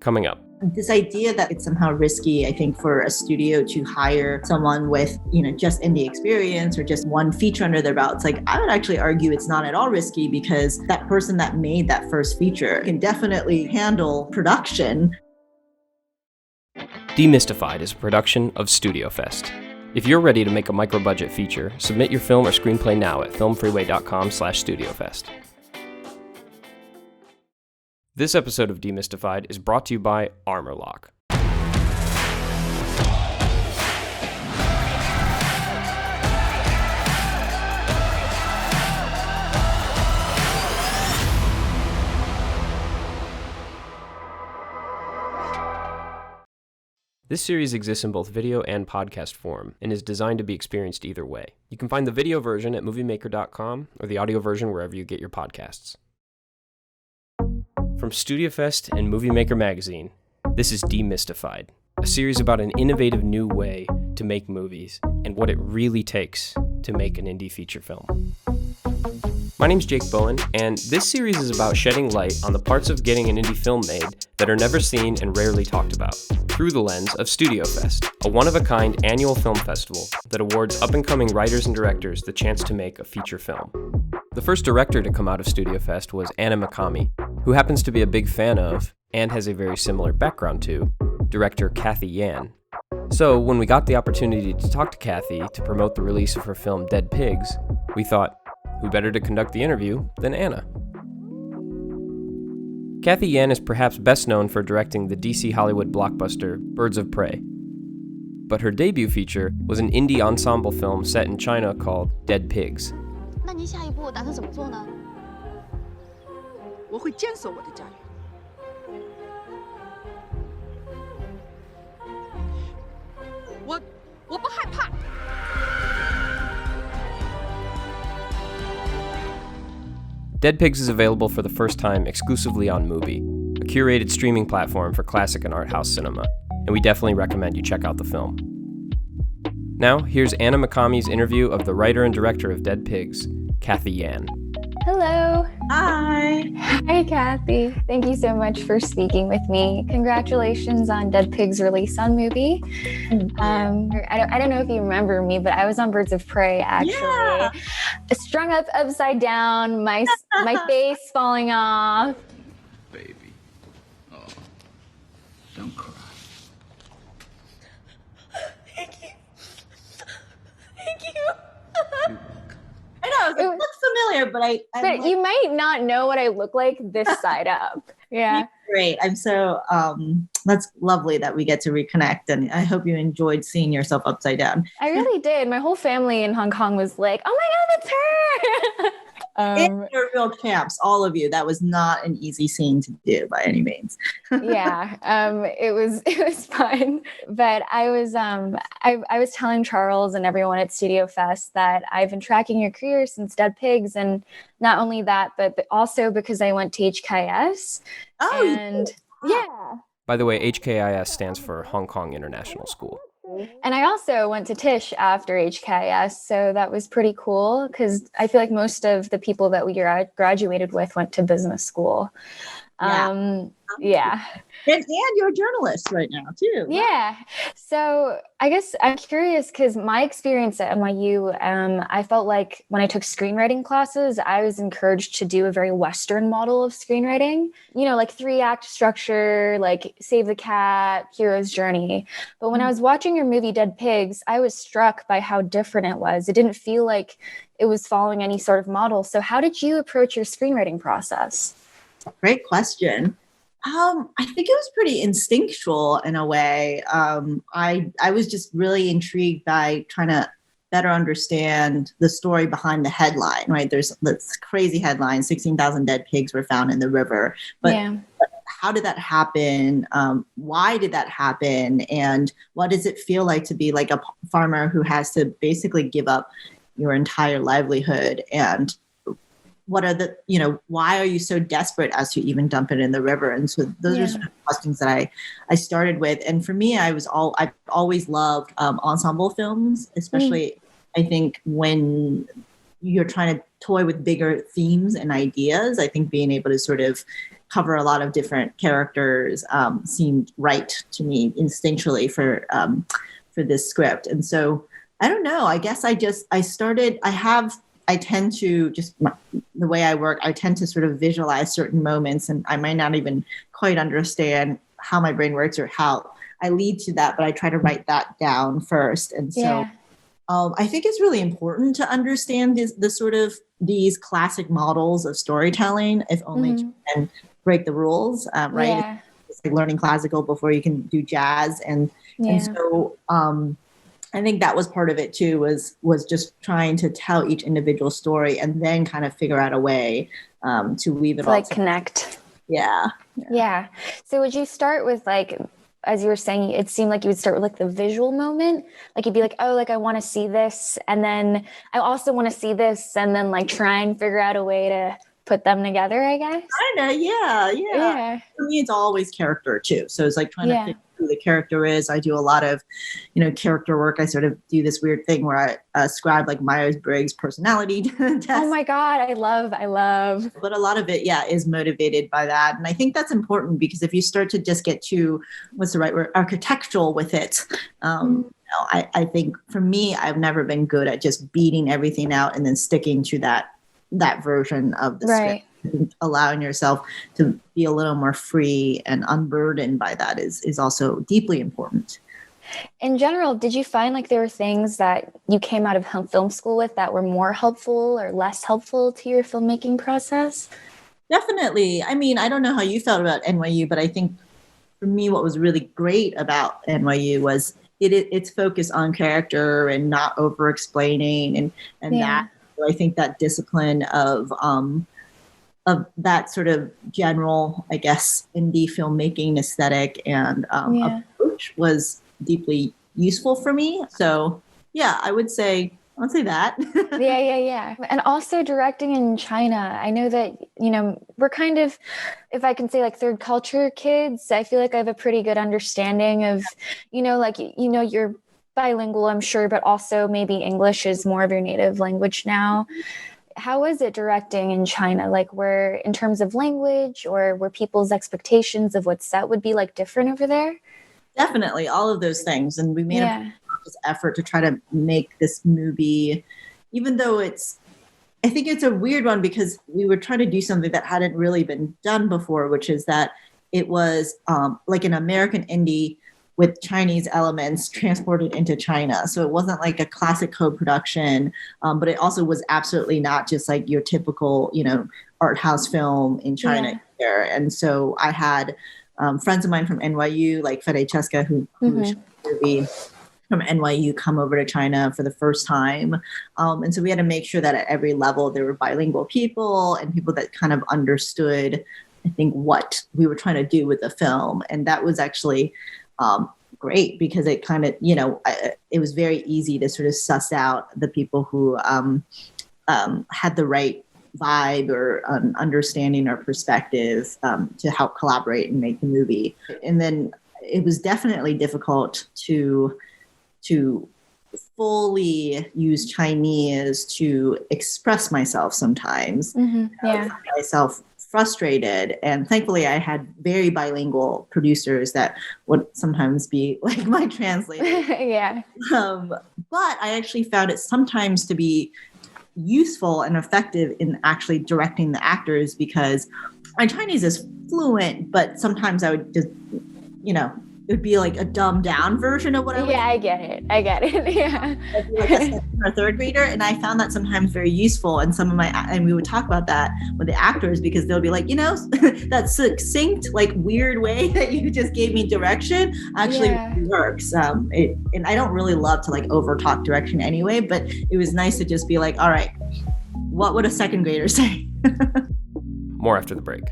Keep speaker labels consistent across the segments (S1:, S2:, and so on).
S1: coming up.
S2: This idea that it's somehow risky, I think, for a studio to hire someone with, just indie experience or just one feature under their belt. It's like, I would actually argue it's not at all risky because that person that made that first feature can definitely handle production.
S1: Demystified is a production of StudioFest. If you're ready to make a micro-budget feature, submit your film or screenplay now at filmfreeway.com/StudioFest. This episode of Demystified is brought to you by Armor Lock. This series exists in both video and podcast form and is designed to be experienced either way. You can find the video version at moviemaker.com or the audio version wherever you get your podcasts. From StudioFest and Movie Maker magazine, this is Demystified, a series about an innovative new way to make movies and what it really takes to make an indie feature film. My name's Jake Bowen, and this series is about shedding light on the parts of getting an indie film made that are never seen and rarely talked about, through the lens of StudioFest, a one-of-a-kind annual film festival that awards up-and-coming writers and directors the chance to make a feature film. The first director to come out of StudioFest was Anna Mikami, who happens to be a big fan of, and has a very similar background to, director Cathy Yan. So when we got the opportunity to talk to Cathy to promote the release of her film Dead Pigs, we thought, who better to conduct the interview than Anna? Cathy Yan is perhaps best known for directing the DC Hollywood blockbuster Birds of Prey. But her debut feature was an indie ensemble film set in China called Dead Pigs.
S3: 那您下一步打算怎么做呢？我会坚守我的家园。我不害怕。
S1: Dead Pigs is available for the first time exclusively on Mubi, a curated streaming platform for classic and art house cinema, and we definitely recommend you check out the film. Now, here's Anna Mikami's interview of the writer and director of Dead Pigs, Cathy Yan.
S4: Hello.
S2: Hi.
S4: Hi, Cathy. Thank you so much for speaking with me. Congratulations on Dead Pigs' release on Mubi. I don't know if you remember me, but I was on Birds of Prey, actually.
S2: Yeah.
S4: Strung up upside down, my face falling off.
S5: Baby. Oh, don't cry.
S2: Thank you. I know, it looks familiar, but
S4: you might not know what I look like this side up. Yeah.
S2: Great. I'm so, that's lovely that we get to reconnect, and I hope you enjoyed seeing yourself upside down.
S4: I really did. My whole family in Hong Kong was like, oh my God, that's her.
S2: In your real champs, all of you. That was not an easy scene to do by any means.
S4: Yeah, it was fun. But I was telling Charles and everyone at StudioFest that I've been tracking your career since Dead Pigs, and not only that, but also because I went to HKS.
S2: Oh,
S4: and yeah.
S1: By the way, HKIS stands for Hong Kong International School.
S4: And I also went to Tisch after HKIS, so that was pretty cool because I feel like most of the people that we graduated with went to business school. Yeah.
S2: And you're a journalist right now, too.
S4: Yeah. So I guess I'm curious because my experience at NYU, I felt like when I took screenwriting classes, I was encouraged to do a very Western model of screenwriting, like 3-act structure, like Save the Cat, hero's journey. But when I was watching your movie Dead Pigs, I was struck by how different it was. It didn't feel like it was following any sort of model. So how did you approach your screenwriting process?
S2: Great question. I think it was pretty instinctual in a way. I was just really intrigued by trying to better understand the story behind the headline, right? There's this crazy headline, 16,000 dead pigs were found in the river. But how did that happen? Why did that happen? And what does it feel like to be like a farmer who has to basically give up your entire livelihood? And what are the, why are you so desperate as to even dump it in the river? And so those are sort of questions that I started with. And for me, I've always loved ensemble films, especially I think when you're trying to toy with bigger themes and ideas. I think being able to sort of cover a lot of different characters seemed right to me instinctually for this script. And so I don't know, I guess I tend to the way I work, I tend to sort of visualize certain moments, and I might not even quite understand how my brain works or how I lead to that, but I try to write that down first. And so I think it's really important to understand the sort of these classic models of storytelling, if only to then break the rules, right?
S4: Yeah.
S2: It's like learning classical before you can do jazz. And so I think that was part of it too, was just trying to tell each individual story and then kind of figure out a way to weave it all
S4: like connect.
S2: Yeah.
S4: So would you start with like, as you were saying, it seemed like you would start with like the visual moment. Like you'd be like, oh, like I want to see this. And then I also want to see this. And then like try and figure out a way to put them together, I guess.
S2: Kinda, yeah. For me, it's always character too. So it's like trying to figure out who the character is. I do a lot of, character work. I sort of do this weird thing where I ascribe like Myers-Briggs personality test.
S4: Oh my God, I love.
S2: But a lot of it, is motivated by that. And I think that's important because if you start to just get too, what's the right word, architectural with it, I think for me, I've never been good at just beating everything out and then sticking to that version of the script. Allowing yourself to be a little more free and unburdened by that is also deeply important.
S4: In general, did you find like there were things that you came out of film school with that were more helpful or less helpful to your filmmaking process?
S2: Definitely. I mean, I don't know how you felt about NYU, but I think for me, what was really great about NYU was its focus on character and not over explaining and that. I think that discipline of that sort of general, I guess, indie filmmaking aesthetic and approach was deeply useful for me. So I would say that.
S4: Yeah. And also directing in China. I know that, we're kind of, if I can say like third culture kids, I feel like I have a pretty good understanding of, you're bilingual, I'm sure, but also maybe English is more of your native language now. How is it directing in China? Like where, in terms of language, or were people's expectations of what set would be like different over there?
S2: Definitely, all of those things. And we made a conscious effort to try to make this movie, even though I think it's a weird one because we were trying to do something that hadn't really been done before, which is that it was like an American indie with Chinese elements transported into China. So it wasn't like a classic co-production, but it also was absolutely not just like your typical, art house film in China there. And so I had friends of mine from NYU, like Fede Cheska, who would be from NYU, come over to China for the first time. And so we had to make sure that at every level there were bilingual people and people that kind of understood, I think, what we were trying to do with the film. And that was actually great because it kind of, it was very easy to sort of suss out the people who had the right vibe or understanding or perspective to help collaborate and make the movie. And then it was definitely difficult to fully use Chinese to express myself sometimes. I found myself frustrated, and thankfully I had very bilingual producers that would sometimes be like my translator. But I actually found it sometimes to be useful and effective in actually directing the actors because my Chinese is fluent, but sometimes I would just, it would be like a dumbed down version of what I would do.
S4: I get it. Yeah.
S2: I'd be like a second or third grader. And I found that sometimes very useful. And and we would talk about that with the actors because they'll be like, that succinct, like weird way that you just gave me direction actually really works. And I don't really love to like over talk direction anyway, but it was nice to just be like, all right, what would a second grader say?
S1: More after the break.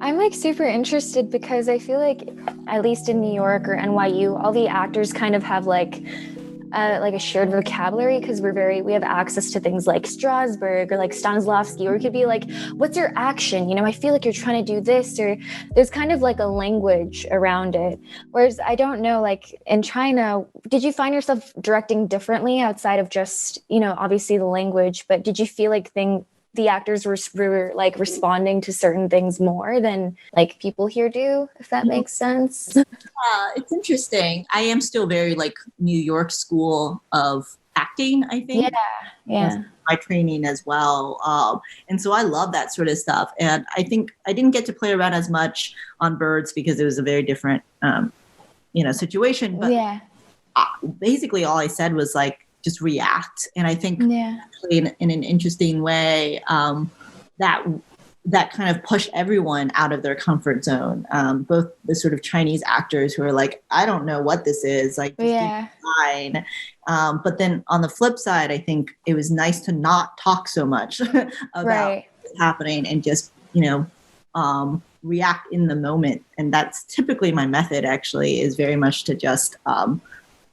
S4: I'm like super interested because I feel like, at least in New York or NYU, all the actors kind of have like a shared vocabulary because we have access to things like Strasberg or like Stanislavski, or it could be like, what's your action? You know, I feel like you're trying to do this, or there's kind of like a language around it. Whereas I don't know, like in China, did you find yourself directing differently outside of just, you know, obviously the language, but did you feel like the actors were like responding to certain things more than like people here do, if that makes sense?
S2: It's interesting. I am still very like New York school of acting, I think.
S4: Yeah.
S2: My training as well. And so I love that sort of stuff. And I think I didn't get to play around as much on Birds because it was a very different, situation. But basically all I said was like, just react. And I think actually in an interesting way, that kind of pushed everyone out of their comfort zone. Both the sort of Chinese actors who are like, I don't know what this is, like, just keep fine. But then on the flip side, I think it was nice to not talk so much about what's happening and just, react in the moment. And that's typically my method, actually, is very much to just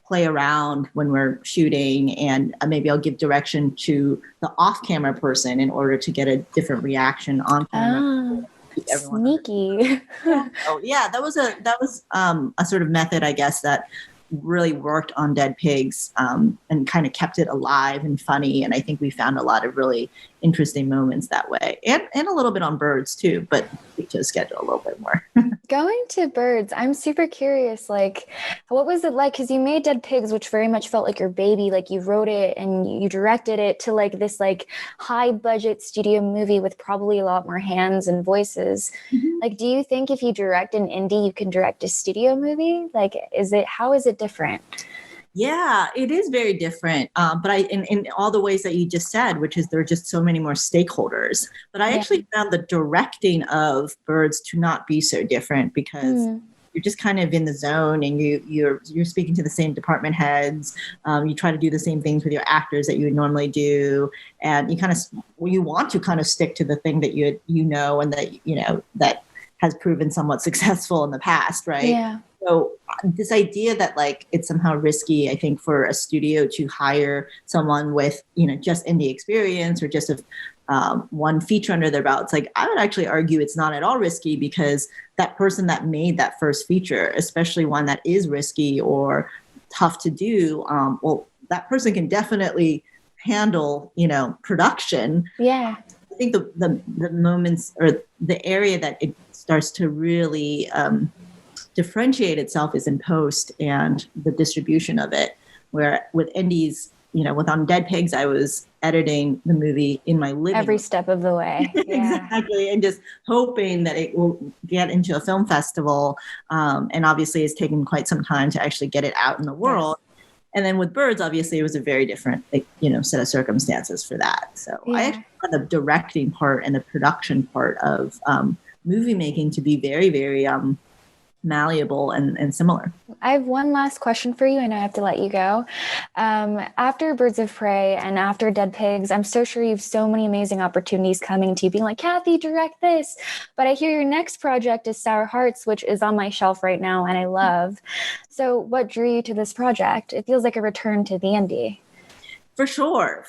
S2: play around when we're shooting, and maybe I'll give direction to the off-camera person in order to get a different reaction on camera.
S4: Sneaky.
S2: Oh yeah, that was a sort of method, I guess, that really worked on Dead Pigs, and kind of kept it alive and funny. And I think we found a lot of really interesting moments that way, and a little bit on Birds too, but we just schedule a little bit more.
S4: Going to Birds, I'm super curious, like, what was it like? Because you made Dead Pigs, which very much felt like your baby, like you wrote it and you directed it, to like this like high budget studio movie with probably a lot more hands and voices. Mm-hmm. Like, do you think if you direct an indie, you can direct a studio movie? Like, how is it different?
S2: Yeah, it is very different. But in all the ways that you just said, which is there are just so many more stakeholders. But I actually found the directing of Birds to not be so different, because you're just kind of in the zone, and you're speaking to the same department heads. You try to do the same things with your actors that you would normally do, and you want to kind of stick to the thing that and that that has proven somewhat successful in the past, right?
S4: Yeah.
S2: So this idea that like it's somehow risky, I think, for a studio to hire someone with, just indie experience or just one feature under their belt, it's like, I would actually argue it's not at all risky, because that person that made that first feature, especially one that is risky or tough to do, that person can definitely handle, production.
S4: Yeah.
S2: I think the moments, or the area that it starts to really differentiate itself is in post and the distribution of it, where with indies, with On Dead Pigs, I was editing the movie in my living
S4: every
S2: room.
S4: Step of the way. Yeah.
S2: Exactly. And just hoping that it will get into a film festival. And obviously it's taken quite some time to actually get it out in the world. Yes. And then with Birds, obviously it was a very different, set of circumstances for that. So I actually found the directing part and the production part of movie making to be very, very malleable and similar.
S4: I have one last question for you, and I have to let you go. After Birds of Prey and after Dead Pigs, I'm so sure you have so many amazing opportunities coming to you, being like, Cathy, direct this. But I hear your next project is Sour Hearts, which is on my shelf right now and I love. So what drew you to this project? It feels like a return to the indie.
S2: For sure.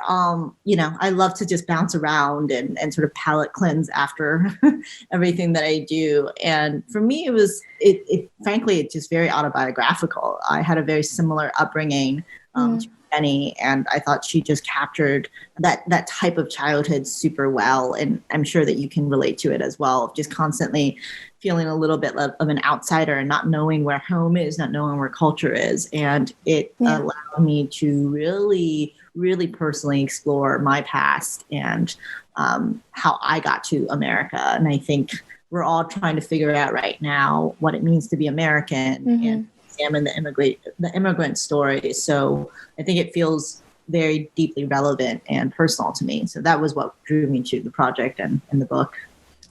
S2: I love to just bounce around and sort of palate cleanse after everything that I do. And for me, frankly, it's just very autobiographical. I had a very similar upbringing to Jenny, and I thought she just captured that type of childhood super well. And I'm sure that you can relate to it as well, just constantly feeling a little bit of an outsider and not knowing where home is, not knowing where culture is. And it allowed me to really, really personally explore my past and how I got to America. And I think we're all trying to figure out right now what it means to be American and examine the immigrant story. So I think it feels very deeply relevant and personal to me. So that was what drew me to the project and the book.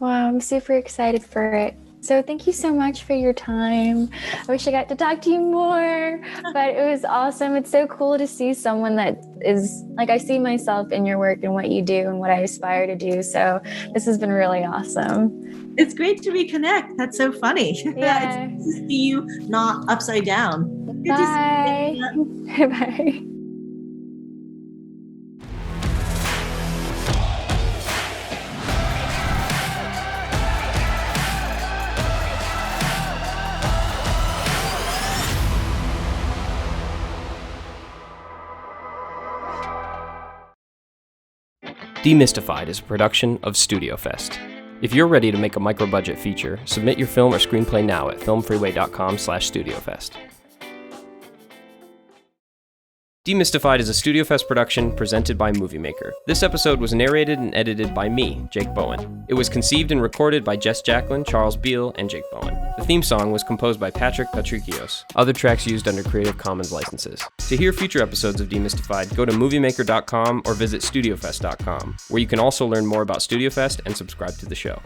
S4: Wow, I'm super excited for it. So thank you so much for your time. I wish I got to talk to you more, but it was awesome. It's so cool to see someone that is like, I see myself in your work and what you do and what I aspire to do. So this has been really awesome.
S2: It's great to reconnect. That's so funny.
S4: Yeah.
S2: It's good to see you not upside down. Good to see
S4: Bye.
S2: you.
S4: Bye.
S1: Demystified is a production of StudioFest. If you're ready to make a micro-budget feature, submit your film or screenplay now at filmfreeway.com/StudioFest. Demystified is a StudioFest production presented by Movie Maker. This episode was narrated and edited by me, Jake Bowen. It was conceived and recorded by Jess Jacklin, Charles Beal, and Jake Bowen. The theme song was composed by Patrick Patrikios. Other tracks used under Creative Commons licenses. To hear future episodes of Demystified, go to moviemaker.com or visit studiofest.com, where you can also learn more about StudioFest and subscribe to the show.